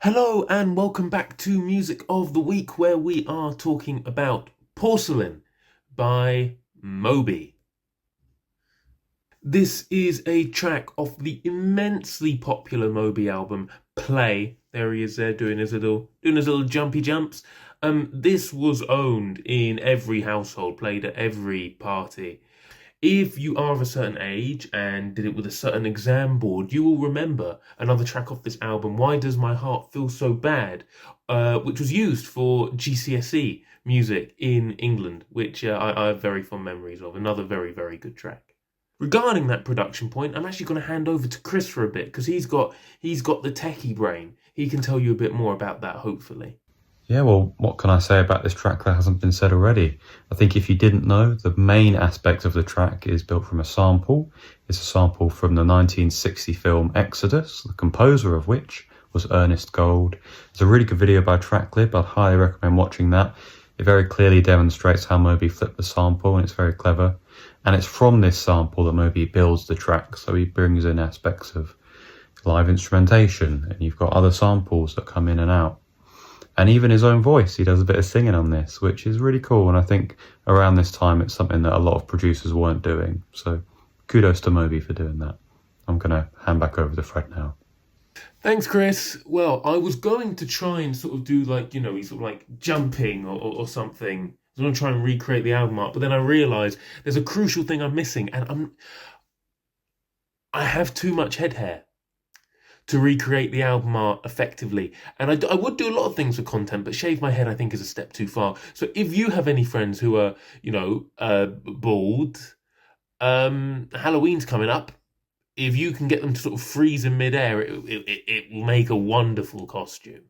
Hello and welcome back to Music of the Week, where we are talking about Porcelain by Moby. This is a track off the immensely popular Moby album Play. There he is there doing his little jumpy jumps. This was owned in every household, played at every party. If you are of a certain age and did it with a certain exam board, you will remember another track off this album, Why Does My Heart Feel So Bad, which was used for GCSE music in England, which I have very fond memories of. Another very, very good track. Regarding that production point, I'm actually going to hand over to Chris for a bit because he's got the techie brain. He can tell you a bit more about that, hopefully. Yeah, well, what can I say about this track that hasn't been said already? I think if you didn't know, the main aspect of the track is built from a sample. It's a sample from the 1960 film Exodus, the composer of which was Ernest Gold. It's a really good video by Tracklib. I'd highly recommend watching that. It very clearly demonstrates how Moby flipped the sample, and it's very clever. And it's from this sample that Moby builds the track, so he brings in aspects of live instrumentation, and you've got other samples that come in and out. And even his own voice, he does a bit of singing on this, which is really cool. And I think around this time, it's something that a lot of producers weren't doing. So kudos to Moby for doing that. I'm going to hand back over to Fred now. Thanks, Chris. Well, I was going to try and sort of do like, he's sort of like jumping or something. I was going to try and recreate the album art, but then I realised there's a crucial thing I'm missing, and I have too much head hair to recreate the album art effectively. And I would do a lot of things for content, but shave my head I think is a step too far. So if you have any friends who are, bald, Halloween's coming up. If you can get them to sort of freeze in midair, it will make a wonderful costume.